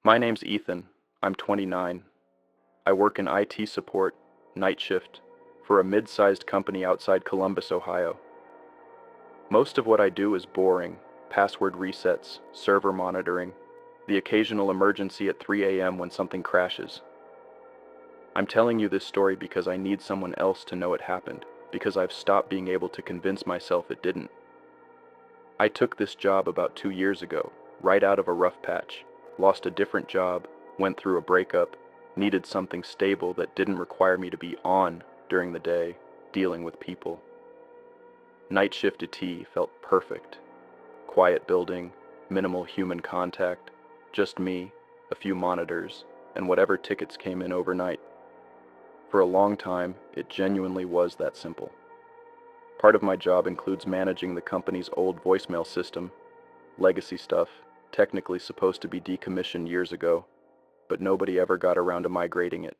My name's Ethan. I'm 29. I work in IT support, night shift, for a mid-sized company outside Columbus, Ohio. Most of what I do is boring: password resets, server monitoring, the occasional emergency at 3 a.m. when something crashes. I'm telling you this story because I need someone else to know it happened, because I've stopped being able to convince myself it didn't. I took this job about 2 years ago, right out of a rough patch, lost a different job, went through a breakup, needed something stable that didn't require me to be on during the day, dealing with people. Night shift at T felt perfect. Quiet building, minimal human contact, just me, a few monitors, and whatever tickets came in overnight. For a long time, it genuinely was that simple. Part of my job includes managing the company's old voicemail system, legacy stuff, technically supposed to be decommissioned years ago, but nobody ever got around to migrating it.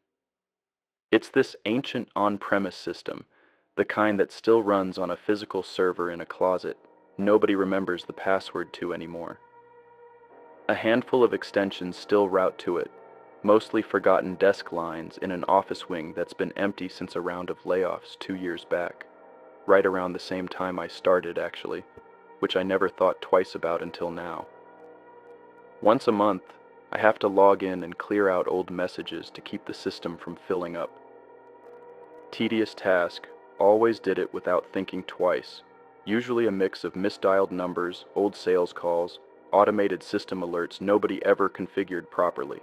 It's this ancient on-premise system, the kind that still runs on a physical server in a closet nobody remembers the password to anymore. A handful of extensions still route to it, mostly forgotten desk lines in an office wing that's been empty since a round of layoffs 2 years back. Right around the same time I started, actually, which I never thought twice about until now. Once a month, I have to log in and clear out old messages to keep the system from filling up. Tedious task, always did it without thinking twice, usually a mix of misdialed numbers, old sales calls, automated system alerts nobody ever configured properly.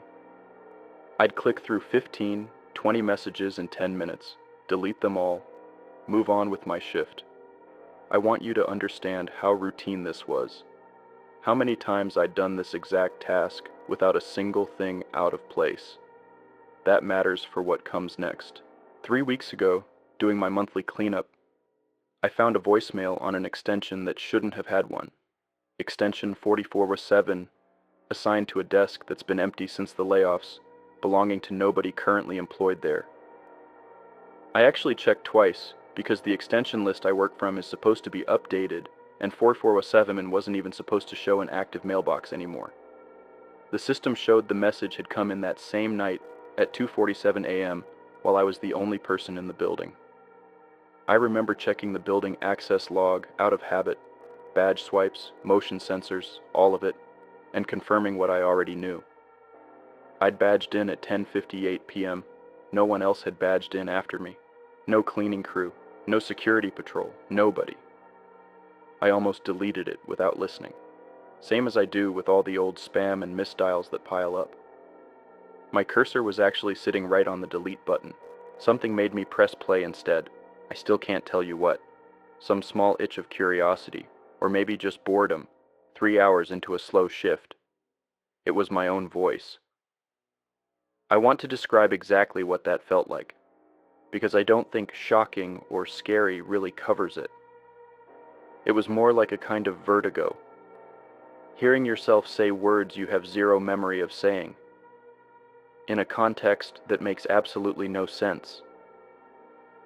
I'd click through 15, 20 messages in 10 minutes, delete them all, move on with my shift. I want you to understand how routine this was. How many times I'd done this exact task without a single thing out of place. That matters for what comes next. 3 weeks ago, doing my monthly cleanup, I found a voicemail on an extension that shouldn't have had one. Extension 4407, assigned to a desk that's been empty since the layoffs, belonging to nobody currently employed there. I actually checked twice, because the extension list I work from is supposed to be updated, and 4407 wasn't even supposed to show an active mailbox anymore. The system showed the message had come in that same night at 2:47 a.m. while I was the only person in the building. I remember checking the building access log out of habit, badge swipes, motion sensors, all of it, and confirming what I already knew. I'd badged in at 10:58 p.m. No one else had badged in after me. No cleaning crew, no security patrol, nobody. I almost deleted it without listening, same as I do with all the old spam and misdials that pile up. My cursor was actually sitting right on the delete button. Something made me press play instead. I still can't tell you what. Some small itch of curiosity, or maybe just boredom, 3 hours into a slow shift. It was my own voice. I want to describe exactly what that felt like, because I don't think shocking or scary really covers it. It was more like a kind of vertigo. Hearing yourself say words you have zero memory of saying, in a context that makes absolutely no sense.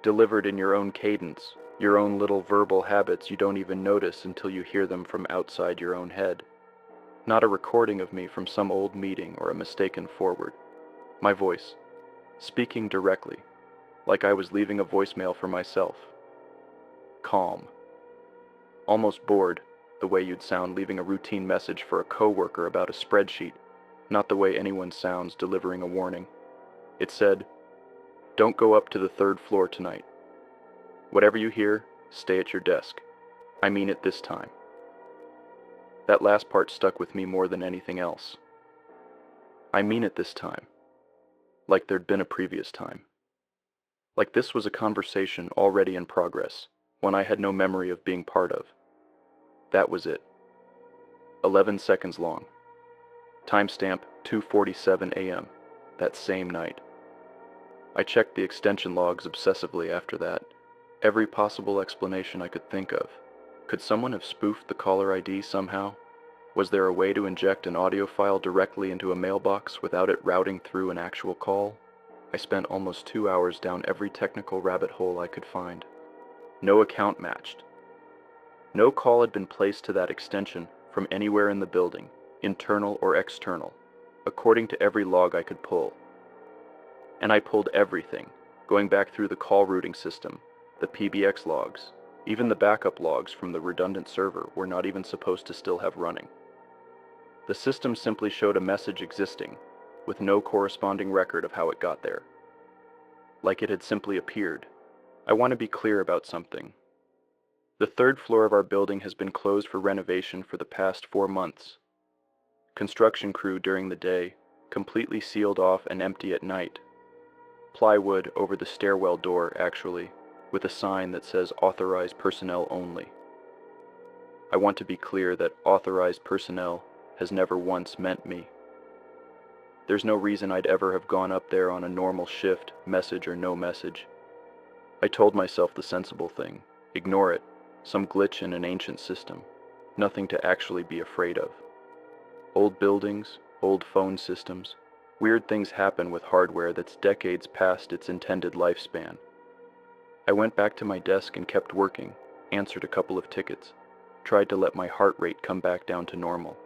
Delivered in your own cadence, your own little verbal habits you don't even notice until you hear them from outside your own head. Not a recording of me from some old meeting or a mistaken forward. My voice, speaking directly, like I was leaving a voicemail for myself. Calm. Almost bored, the way you'd sound leaving a routine message for a coworker about a spreadsheet, not the way anyone sounds delivering a warning. It said, "Don't go up to the 3rd floor tonight. Whatever you hear, stay at your desk. I mean it this time." That last part stuck with me more than anything else. I mean it this time. Like there'd been a previous time. Like this was a conversation already in progress, one I had no memory of being part of. That was it. 11 seconds long. Timestamp 2:47 a.m. that same night. I checked the extension logs obsessively after that. Every possible explanation I could think of. Could someone have spoofed the caller ID somehow? Was there a way to inject an audio file directly into a mailbox without it routing through an actual call? I spent almost 2 hours down every technical rabbit hole I could find. No account matched. No call had been placed to that extension from anywhere in the building, internal or external. according to every log I could pull. And I pulled everything, going back through the call routing system, the PBX logs, even the backup logs from the redundant server we're not even supposed to still have running. The system simply showed a message existing, with no corresponding record of how it got there. Like it had simply appeared. I want to be clear about something. The third floor of our building has been closed for renovation for the past 4 months. Construction crew during the day, completely sealed off and empty at night. Plywood over the stairwell door, actually, with a sign that says authorized personnel only. I want to be clear that authorized personnel has never once meant me. There's no reason I'd ever have gone up there on a normal shift, message or no message. I told myself the sensible thing. Ignore it. Some glitch in an ancient system. Nothing to actually be afraid of. Old buildings, old phone systems. Weird things happen with hardware that's decades past its intended lifespan. I went back to my desk and kept working, answered a couple of tickets, tried to let my heart rate come back down to normal.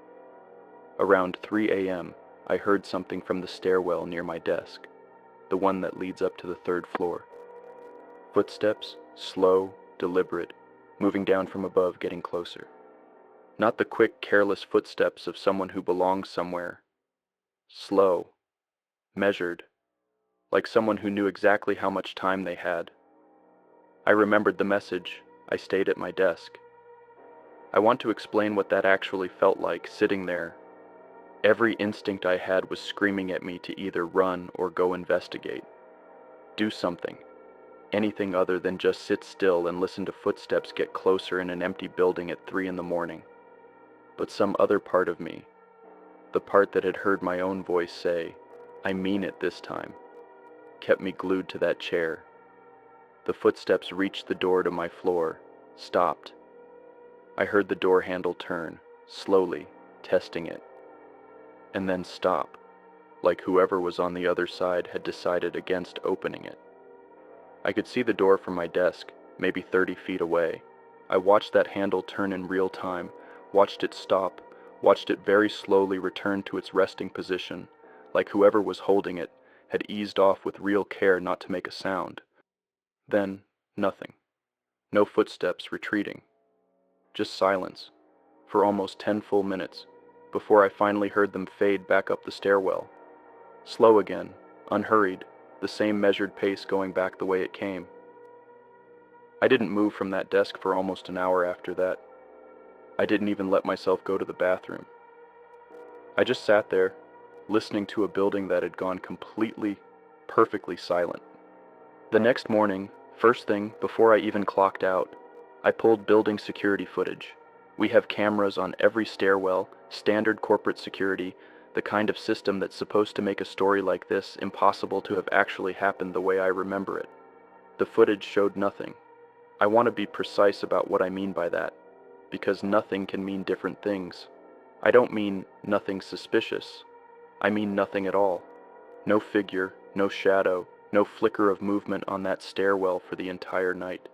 Around 3 a.m., I heard something from the stairwell near my desk, the one that leads up to the third floor. Footsteps, slow, deliberate, moving down from above, getting closer. Not the quick, careless footsteps of someone who belongs somewhere. Slow, measured, like someone who knew exactly how much time they had. I remembered the message. I stayed at my desk. I want to explain what that actually felt like, sitting there. Every instinct I had was screaming at me to either run or go investigate. Do something. Anything other than just sit still and listen to footsteps get closer in an empty building at 3 in the morning. But some other part of me, the part that had heard my own voice say, "I mean it this time," kept me glued to that chair. The footsteps reached the door to my floor, stopped. I heard the door handle turn, slowly, testing it, and then stop, like whoever was on the other side had decided against opening it. I could see the door from my desk, maybe 30 feet away. I watched that handle turn in real time, watched it stop, watched it very slowly return to its resting position, like whoever was holding it had eased off with real care not to make a sound. Then, nothing. No footsteps retreating. Just silence, for almost 10 full minutes, before I finally heard them fade back up the stairwell. Slow again, unhurried, the same measured pace going back the way it came. I didn't move from that desk for almost an hour after that. I didn't even let myself go to the bathroom. I just sat there, listening to a building that had gone completely, perfectly silent. The next morning, first thing, before I even clocked out, I pulled building security footage. We have cameras on every stairwell, standard corporate security, the kind of system that's supposed to make a story like this impossible to have actually happened the way I remember it. The footage showed nothing. I want to be precise about what I mean by that, because nothing can mean different things. I don't mean nothing suspicious. I mean nothing at all. No figure, no shadow, no flicker of movement on that stairwell for the entire night.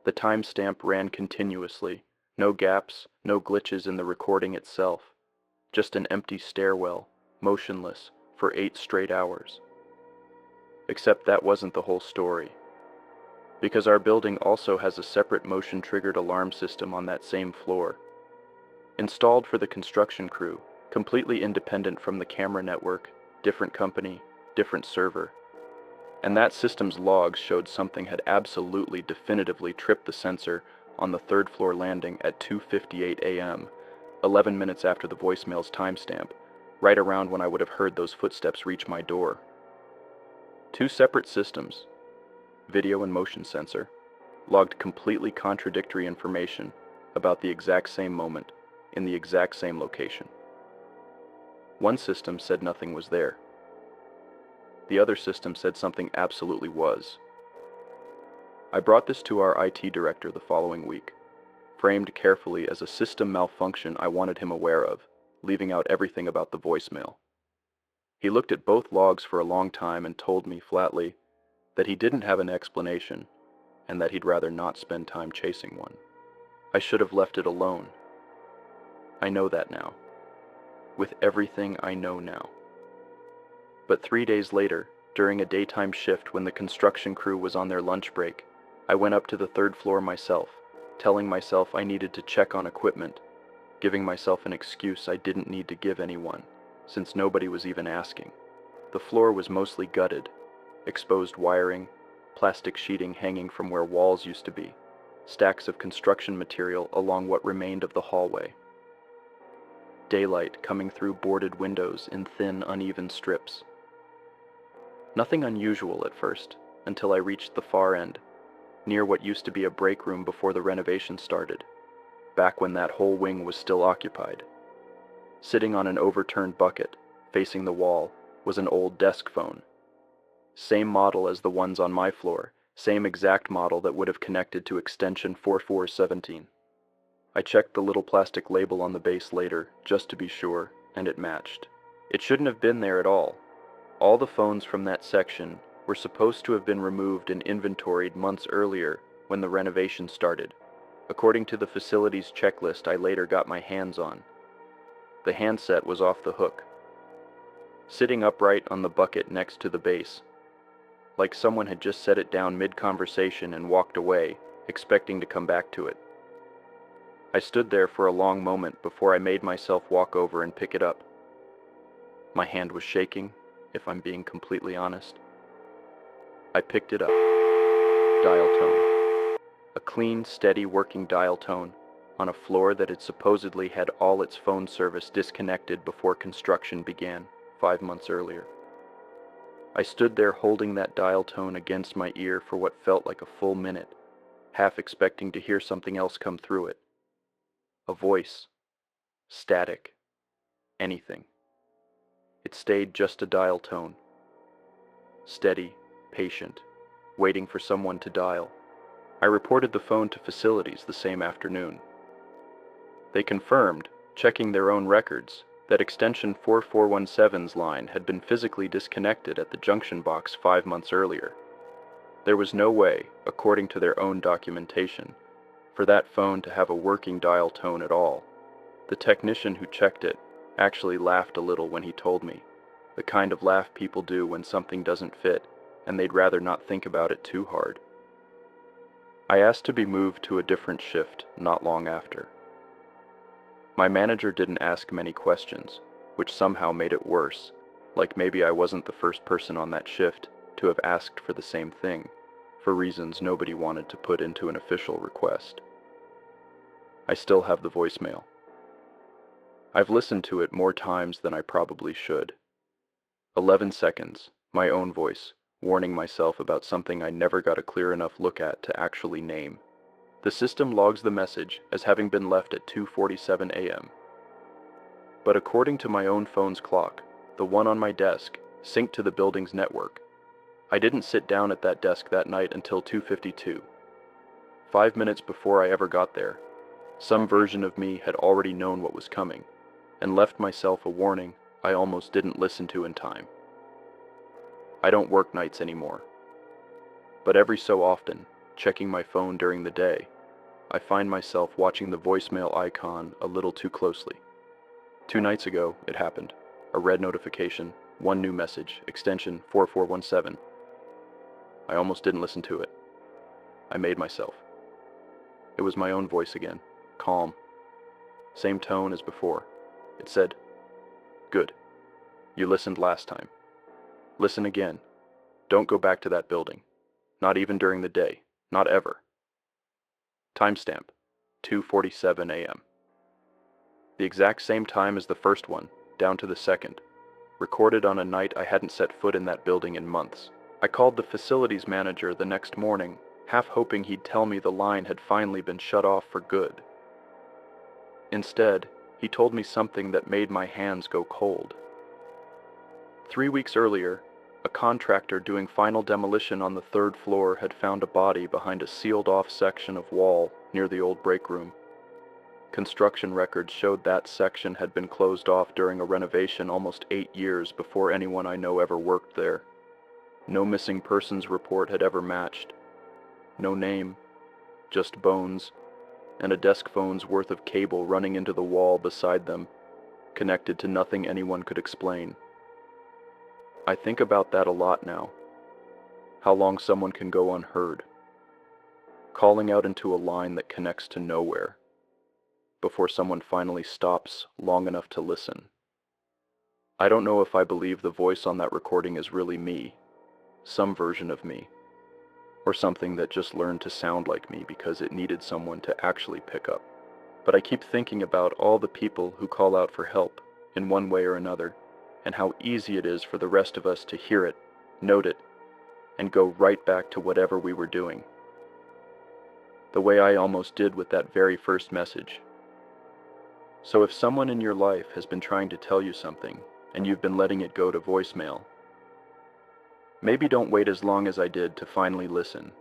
The timestamp ran continuously, no gaps, no glitches in the recording itself. Just an empty stairwell, motionless, for 8 straight hours. Except that wasn't the whole story. Because our building also has a separate motion-triggered alarm system on that same floor. Installed for the construction crew, completely independent from the camera network, different company, different server. And that system's logs showed something had absolutely definitively tripped the sensor on the third floor landing at 2:58 a.m., 11 minutes after the voicemail's timestamp, right around when I would have heard those footsteps reach my door. 2 separate systems, video and motion sensor, logged completely contradictory information about the exact same moment, in the exact same location. One system said nothing was there. The other system said something absolutely was. I brought this to our IT director the following week, framed carefully as a system malfunction I wanted him aware of, leaving out everything about the voicemail. He looked at both logs for a long time and told me flatly that he didn't have an explanation and that he'd rather not spend time chasing one. I should have left it alone. I know that now. with everything I know now. But 3 days later, during a daytime shift when the construction crew was on their lunch break, I went up to the third floor myself, telling myself I needed to check on equipment, giving myself an excuse I didn't need to give anyone, since nobody was even asking. The floor was mostly gutted, exposed wiring, plastic sheeting hanging from where walls used to be, stacks of construction material along what remained of the hallway. Daylight coming through boarded windows in thin, uneven strips. Nothing unusual at first, until I reached the far end, near what used to be a break room before the renovation started, back when that whole wing was still occupied. Sitting on an overturned bucket, facing the wall, was an old desk phone. Same model as the ones on my floor, same exact model that would have connected to extension 4417. I checked the little plastic label on the base later, just to be sure, and it matched. It shouldn't have been there at all. All the phones from that section were supposed to have been removed and inventoried months earlier when the renovation started, according to the facility's checklist I later got my hands on. The handset was off the hook, sitting upright on the bucket next to the base, like someone had just set it down mid-conversation and walked away, expecting to come back to it. I stood there for a long moment before I made myself walk over and pick it up. My hand was shaking, if I'm being completely honest. I picked it up. Dial tone. A clean, steady working dial tone on a floor that had supposedly had all its phone service disconnected before construction began 5 months earlier. I stood there holding that dial tone against my ear for what felt like a full minute, half expecting to hear something else come through it. A voice. Static. Anything. It stayed just a dial tone. Steady, patient, waiting for someone to dial. I reported the phone to facilities the same afternoon. They confirmed, checking their own records, that extension 4417's line had been physically disconnected at the junction box 5 months earlier. There was no way, according to their own documentation, for that phone to have a working dial tone at all. The technician who checked it actually laughed a little when he told me, the kind of laugh people do when something doesn't fit, and they'd rather not think about it too hard. I asked to be moved to a different shift not long after. My manager didn't ask many questions, which somehow made it worse, like maybe I wasn't the first person on that shift to have asked for the same thing, for reasons nobody wanted to put into an official request. I still have the voicemail. I've listened to it more times than I probably should. 11 seconds, my own voice, warning myself about something I never got a clear enough look at to actually name. The system logs the message as having been left at 2:47 a.m. But according to my own phone's clock, the one on my desk, synced to the building's network, I didn't sit down at that desk that night until 2:52. 5 minutes before I ever got there, some version of me had already known what was coming, and left myself a warning I almost didn't listen to in time. I don't work nights anymore. But every so often, checking my phone during the day, I find myself watching the voicemail icon a little too closely. 2 nights ago, it happened. A red notification, one new message, extension 4417. I almost didn't listen to it. I made myself. It was my own voice again, calm. Same tone as before. It said, "Good. You listened last time. Listen again. Don't go back to that building. Not even during the day. Not ever." Timestamp, 2:47 a.m. The exact same time as the first one, down to the second. Recorded on a night I hadn't set foot in that building in months. I called the facilities manager the next morning, half hoping he'd tell me the line had finally been shut off for good. Instead, he told me something that made my hands go cold. 3 weeks earlier, a contractor doing final demolition on the 3rd floor had found a body behind a sealed-off section of wall near the old break room. Construction records showed that section had been closed off during a renovation almost 8 years before anyone I know ever worked there. No missing persons report had ever matched. No name, just bones, and a desk phone's worth of cable running into the wall beside them. connected to nothing anyone could explain. I think about that a lot now, how long someone can go unheard, calling out into a line that connects to nowhere, before someone finally stops long enough to listen. I don't know if I believe the voice on that recording is really me, some version of me, or something that just learned to sound like me because it needed someone to actually pick up. But I keep thinking about all the people who call out for help in one way or another, and how easy it is for the rest of us to hear it, note it, and go right back to whatever we were doing. The way I almost did with that very first message. So if someone in your life has been trying to tell you something, and you've been letting it go to voicemail, maybe don't wait as long as I did to finally listen,